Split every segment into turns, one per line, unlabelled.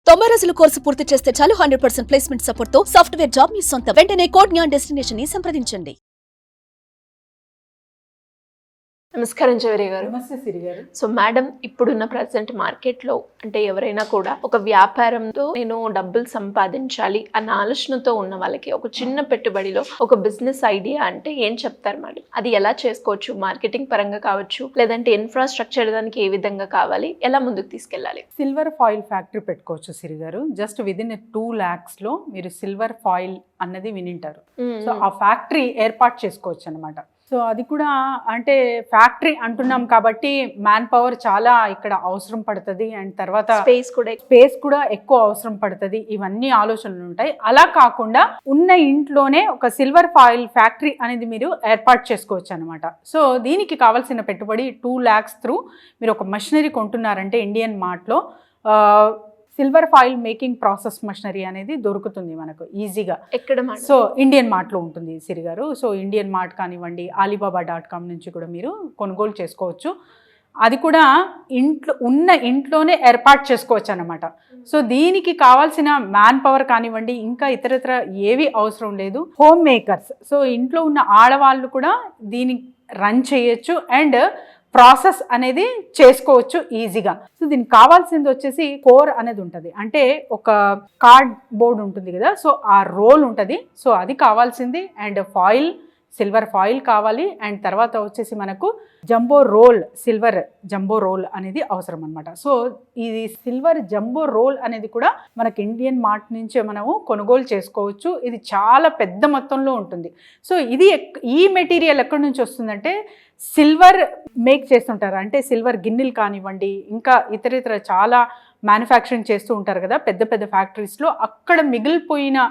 90 రోజుల కోర్సు పూర్తి చేస్తే చాలు 100% ప్లేస్మెంట్ సపోర్ట్ తో సాఫ్ట్వేర్ జాబ్ మీ సొంతం. వెంటనే కోడ్ జ్ఞాన్ డెస్టినేషన్ ని సంప్రదించండి.
నమస్కారం జవేరి గారు.
నమస్తే సిరి గారు.
సో మేడం, ఇప్పుడున్న ప్రజెంట్ మార్కెట్లో అంటే ఎవరైనా కూడా ఒక వ్యాపారంతో నేను డబ్బులు సంపాదించాలి అన్న ఆలోచనతో ఉన్న వాళ్ళకి ఒక చిన్న పెట్టుబడిలో ఒక బిజినెస్ ఐడియా అంటే ఏం చెప్తారు మేడం? అది ఎలా చేసుకోవచ్చు? మార్కెటింగ్ పరంగా కావచ్చు, లేదంటే ఇన్ఫ్రాస్ట్రక్చర్ దానికి ఏ విధంగా కావాలి, ఎలా ముందుకు తీసుకెళ్ళాలి?
సిల్వర్ ఫాయిల్ ఫ్యాక్టరీ పెట్టుకోవచ్చు సిరి గారు. జస్ట్ విదిన్ 2 lakhs లో మీరు సిల్వర్ ఫాయిల్ అన్నది వినింటారు. సో ఆ ఫ్యాక్టరీ ఏర్పాటు చేసుకోవచ్చు అనమాట. సో అది కూడా అంటే ఫ్యాక్టరీ అంటున్నాం కాబట్టి మ్యాన్ పవర్ చాలా ఇక్కడ అవసరం పడుతుంది, అండ్ తర్వాత స్పేస్ కూడా ఎక్కువ అవసరం పడుతుంది. ఇవన్నీ ఆలోచనలు ఉంటాయి. అలా కాకుండా ఉన్న ఇంట్లోనే ఒక సిల్వర్ ఫాయిల్ ఫ్యాక్టరీ అనేది మీరు ఏర్పాటు చేసుకోవచ్చు అనమాట. సో దీనికి కావాల్సిన పెట్టుబడి 2 lakhs త్రూ మీరు ఒక మెషినరీ కొంటున్నారంటే ఇండియన్ మార్ట్లో silver foil making process machinery అనేది దొరుకుతుంది మనకు ఈజీగా.
ఎక్కడ?
సో ఇండియన్ మార్ట్లో ఉంటుంది సిరి గారు. సో ఇండియన్ మార్ట్ కానివ్వండి, alibaba.com నుంచి కూడా మీరు కొనుగోలు చేసుకోవచ్చు. అది కూడా ఇంట్లోనే ఏర్పాటు చేసుకోవచ్చు అనమాట. సో దీనికి కావాల్సిన మ్యాన్ పవర్ కానివ్వండి, ఇంకా ఇతరత్ర ఏవి అవసరం లేదు. హోమ్ మేకర్స్, సో ఇంట్లో ఉన్న ఆడవాళ్ళు కూడా దీన్ని రన్ చేయొచ్చు అండ్ ప్రాసెస్ అనేది చేసుకోవచ్చు ఈజీగా. సో దీనికి కావాల్సింది వచ్చేసి కోర్ అనేది ఉంటుంది, అంటే ఒక కార్డ్ బోర్డ్ ఉంటుంది కదా, సో ఆ రోల్ ఉంటుంది. సో అది కావాల్సింది. అండ్ ఫాయిల్, సిల్వర్ ఫాయిల్ కావాలి. అండ్ తర్వాత వచ్చేసి మనకు సిల్వర్ జంబో రోల్ అనేది అవసరం అనమాట. సో ఇది సిల్వర్ జంబో రోల్ అనేది కూడా మనకి ఇండియన్ మార్ట్ నుంచే మనము కొనుగోలు చేసుకోవచ్చు. ఇది చాలా పెద్ద మొత్తంలో ఉంటుంది. సో ఇది ఈ మెటీరియల్ ఎక్కడి నుంచి వస్తుందంటే సిల్వర్ మేక్ చేస్తుంటారు, అంటే సిల్వర్ గిన్నెలు కానివ్వండి, ఇంకా ఇతర చాలా మ్యానుఫ్యాక్చరింగ్ చేస్తూ ఉంటారు కదా పెద్ద పెద్ద ఫ్యాక్టరీస్లో. అక్కడ మిగిలిపోయిన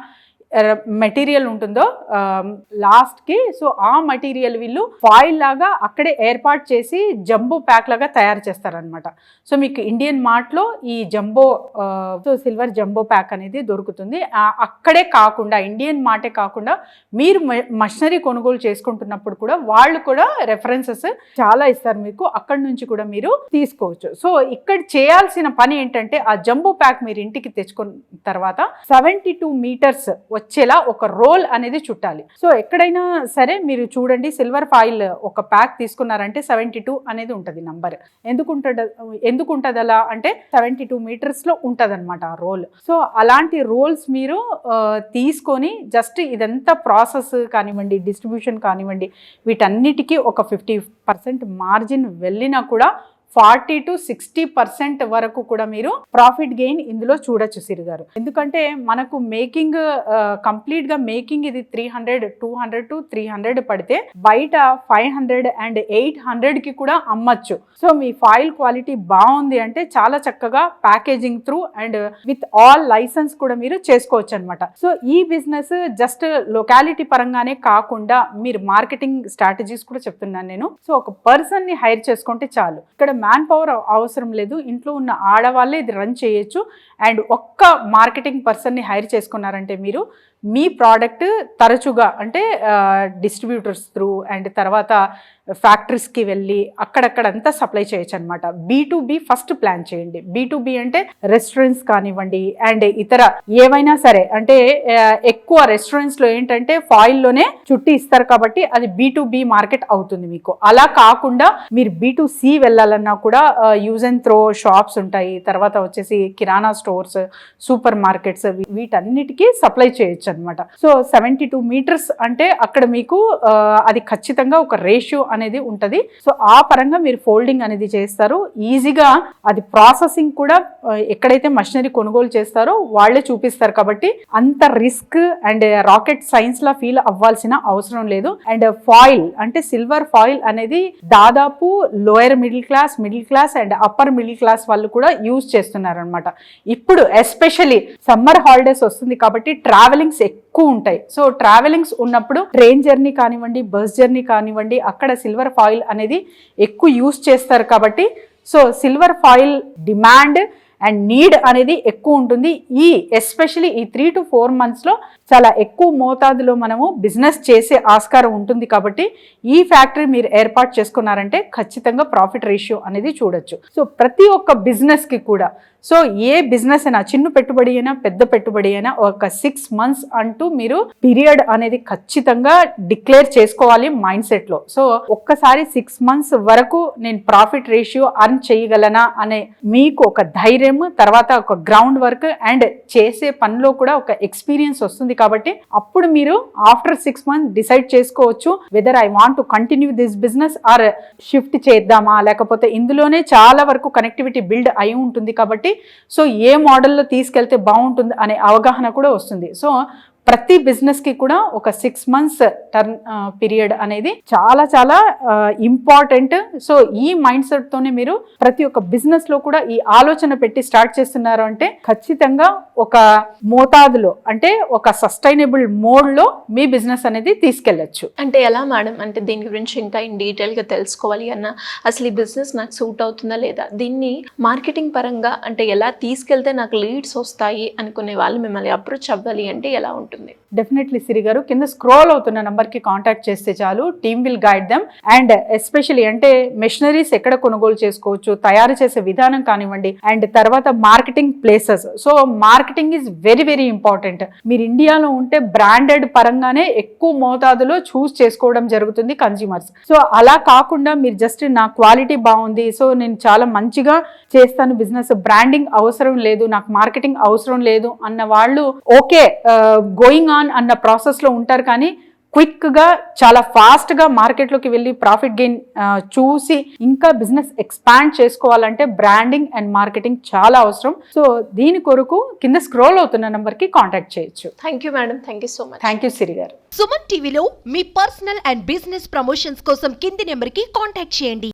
మెటీరియల్ ఉంటుందో లాస్ట్కి, సో ఆ మెటీరియల్ వీళ్ళు ఫాయిల్ లాగా అక్కడే ఏర్పాటు చేసి జంబో ప్యాక్ లాగా తయారు చేస్తారనమాట. సో మీకు ఇండియన్ మార్ట్లో ఈ సిల్వర్ జంబో ప్యాక్ అనేది దొరుకుతుంది. అక్కడే కాకుండా ఇండియన్ మార్టే కాకుండా మీరు మషినరీ కొనుగోలు చేసుకుంటున్నప్పుడు కూడా వాళ్ళు కూడా రెఫరెన్సెస్ చాలా ఇస్తారు మీకు, అక్కడి నుంచి కూడా మీరు తీసుకోవచ్చు. సో ఇక్కడ చేయాల్సిన పని ఏంటంటే ఆ జంబో ప్యాక్ మీరు ఇంటికి తెచ్చుకున్న తర్వాత 72 meters వచ్చేలా ఒక రోల్ అనేది చుట్టాలి. సో ఎక్కడైనా సరే మీరు చూడండి, సిల్వర్ ఫాయిల్ ఒక ప్యాక్ తీసుకున్నారంటే 72 అనేది ఉంటుంది నంబర్. ఎందుకు ఉంటుంది అలా అంటే 72 meters ఉంటుంది అనమాట ఆ రోల్. సో అలాంటి రోల్స్ మీరు తీసుకొని జస్ట్ ఇదంతా ప్రాసెస్ కానివ్వండి, డిస్ట్రిబ్యూషన్ కానివ్వండి, వీటన్నిటికీ ఒక 50% మార్జిన్ వెళ్ళినా కూడా 40 to 60% వరకు కూడా మీరు ప్రాఫిట్ గెయిన్ ఇందులో చూడొచ్చు సిరి గారు. ఎందుకంటే మనకు మేకింగ్ కంప్లీట్గా మేకింగ్ ఇది 200 to 300 పడితే బయట 500 and 800కి కూడా అమ్మచ్చు. సో మీ ఫాయిల్ క్వాలిటీ బాగుంది అంటే చాలా చక్కగా packaging through and with all license కూడా మీరు చేసుకోవచ్చు అనమాట. సో ఈ బిజినెస్ జస్ట్ లొకాలిటీ పరంగానే కాకుండా మీరు మార్కెటింగ్ స్ట్రాటజీస్ కూడా చెప్తున్నాను నేను. సో ఒక పర్సన్ని హైర్ చేసుకుంటే చాలు, ఇక్కడ మ్యాన్ పవర్ అవసరం లేదు. ఇంట్లో ఉన్న ఆడవాళ్ళే ఇది రన్ చేయొచ్చు. అండ్ ఒక్క మార్కెటింగ్ పర్సన్ని హైర్ చేసుకున్నారంటే మీరు మీ ప్రోడక్ట్ తరచుగా అంటే డిస్ట్రిబ్యూటర్స్ త్రూ అండ్ తర్వాత ఫ్యాక్టరీస్కి వెళ్ళి అక్కడక్కడంతా సప్లై చేయొచ్చు అనమాట. B2B ఫస్ట్ ప్లాన్ చేయండి. B2B అంటే రెస్టారెంట్స్ కానివ్వండి అండ్ ఇతర ఏవైనా సరే, అంటే ఎక్కువ రెస్టారెంట్స్లో ఏంటంటే ఫాయిల్లోనే చుట్టి ఇస్తారు కాబట్టి అది B2B మార్కెట్ అవుతుంది మీకు. అలా కాకుండా మీరు B2C వెళ్ళాలన్నా కూడా యూజ్ అండ్ త్రో షాప్స్ ఉంటాయి, తర్వాత వచ్చేసి కిరాణా స్టోర్స్, సూపర్ మార్కెట్స్, వీటన్నిటికీ సప్లై చేయొచ్చు అనమాట. సో 72 meters అంటే అక్కడ మీకు అది ఖచ్చితంగా ఒక రేషియో అనేది ఉంటుంది. సో ఆ పరంగా మీరు ఫోల్డింగ్ అనేది చేస్తారు ఈజీగా. అది ప్రాసెసింగ్ కూడా ఎక్కడైతే మషినరీ కొనుగోలు చేస్తారో వాళ్ళే చూపిస్తారు కాబట్టి అంత risk and rocket science law feel అవ్వాల్సిన అవసరం లేదు. అండ్ ఫాయిల్ అంటే సిల్వర్ ఫాయిల్ అనేది దాదాపు lower middle class and upper middle class వాళ్ళు కూడా యూజ్ చేస్తున్నారు అనమాట. ఇప్పుడు ఎస్పెషల్లీ సమ్మర్ హాలిడేస్ వస్తుంది కాబట్టి ట్రావెలింగ్స్ ఎక్కువ ఉంటాయి. సో ట్రావెలింగ్స్ ఉన్నప్పుడు ట్రైన్ జర్నీ కానివ్వండి, బస్ జర్నీ కానివ్వండి, అక్కడ సిల్వర్ ఫాయిల్ అనేది ఎక్కువ యూజ్ చేస్తారు కాబట్టి so silver foil demand and need అనేది ఎక్కువ ఉంటుంది. ఎస్పెషలీ ఈ 3 to 4 monthsలో చాలా ఎక్కువ మోతాదులో మనము బిజినెస్ చేసే ఆస్కారం ఉంటుంది. కాబట్టి ఈ ఫ్యాక్టరీ మీరు ఏర్పాటు చేసుకున్నారంటే ఖచ్చితంగా ప్రాఫిట్ రేషియో అనేది చూడొచ్చు. సో ప్రతి ఒక్క బిజినెస్కి కూడా, సో ఏ బిజినెస్ అయినా చిన్న పెట్టుబడి అయినా పెద్ద పెట్టుబడి అయినా ఒక 6 months అంటూ మీరు పీరియడ్ అనేది ఖచ్చితంగా డిక్లేర్ చేసుకోవాలి మైండ్ సెట్లో. సో ఒక్కసారి 6 months వరకు నేను ప్రాఫిట్ రేషియో అర్న్ చేయగలనా అనే మీకు ఒక ధైర్యం, తర్వాత ఒక గ్రౌండ్ వర్క్ అండ్ చేసే పనిలో కూడా ఒక ఎక్స్పీరియన్స్ వస్తుంది. కాబట్టి అప్పుడు మీరు ఆఫ్టర్ 6 months డిసైడ్ చేసుకోవచ్చు weather I want to continue this business are shift చేద్దామా, లేకపోతే ఇందులోనే చాలా వరకు కనెక్టివిటీ బిల్డ్ అయి ఉంటుంది. కాబట్టి సో ఏ మోడల్లో తీసుకెళ్తే బాగుంటుంది అనే అవగాహన కూడా వస్తుంది. సో ప్రతి బిజినెస్కి కూడా ఒక 6 months టర్న్ పీరియడ్ అనేది చాలా చాలా ఇంపార్టెంట్. సో ఈ మైండ్ సెట్తోనే మీరు ప్రతి ఒక్క బిజినెస్లో కూడా ఈ ఆలోచన పెట్టి స్టార్ట్ చేస్తున్నారు అంటే ఖచ్చితంగా ఒక మోతాదులో, అంటే ఒక సస్టైనబుల్ మోడ్లో మీ బిజినెస్ అనేది తీసుకెళ్ళచ్చు.
అంటే ఎలా మేడం, అంటే దీని గురించి ఇంకా ఇన్ డీటెయిల్గా తెలుసుకోవాలి అన్న, అసలు ఈ బిజినెస్ నాకు సూట్ అవుతుందా లేదా, దీన్ని మార్కెటింగ్ పరంగా అంటే ఎలా తీసుకెళ్తే నాకు లీడ్స్ వస్తాయి అనుకునే వాళ్ళు మిమ్మల్ని అప్రోచ్ అవ్వాలి అంటే ఎలా ఉంటుంది?
డెఫినెట్లీ సిరి గారు, కింద స్క్రోల్ అవుతున్న నంబర్కి కాంటాక్ట్ చేస్తే చాలు, team will guide them. And especially అంటే మెషినరీస్ ఎక్కడ కొనుగోలు చేసుకోవచ్చు, తయారు చేసే విధానం కానివ్వండి, అండ్ తర్వాత marketing places. So marketing is very very important. మీరు ఇండియాలో ఉంటే బ్రాండెడ్ పరంగానే ఎక్కువ మోతాదులో చూస్ చేసుకోవడం జరుగుతుంది కన్జ్యూమర్స్. సో అలా కాకుండా మీరు జస్ట్ నా క్వాలిటీ బాగుంది, సో నేను చాలా మంచిగా చేస్తాను బిజినెస్, బ్రాండింగ్ అవసరం లేదు, నాకు మార్కెటింగ్ అవసరం లేదు అన్న వాళ్ళు ఓకే గోయింగ్ ఆన్ అన్న ప్రాసెస్లో ఉంటారు. కానీ క్విక్గా చాలా ఫాస్ట్గా మార్కెట్లోకి వెళ్ళి ప్రాఫిట్ గెయిన్ చూసి ఇంకా బిజినెస్ ఎక్స్పాండ్ చేసుకోవాలంటే బ్రాండింగ్ అండ్ మార్కెటింగ్ చాలా అవసరం. సో దీని కొరకు కింద స్క్రోల్ అవుతున్న నెంబర్కి కాంటాక్ట్ చేయొచ్చు.
Thank you madam, thank you so much.
Thank you Siri garu.
Suman టీవీలో మీ పర్సనల్ అండ్ బిజినెస్ ప్రమోషన్స్ కోసం కింది నెంబర్కి కాంటాక్ట్ చేయండి.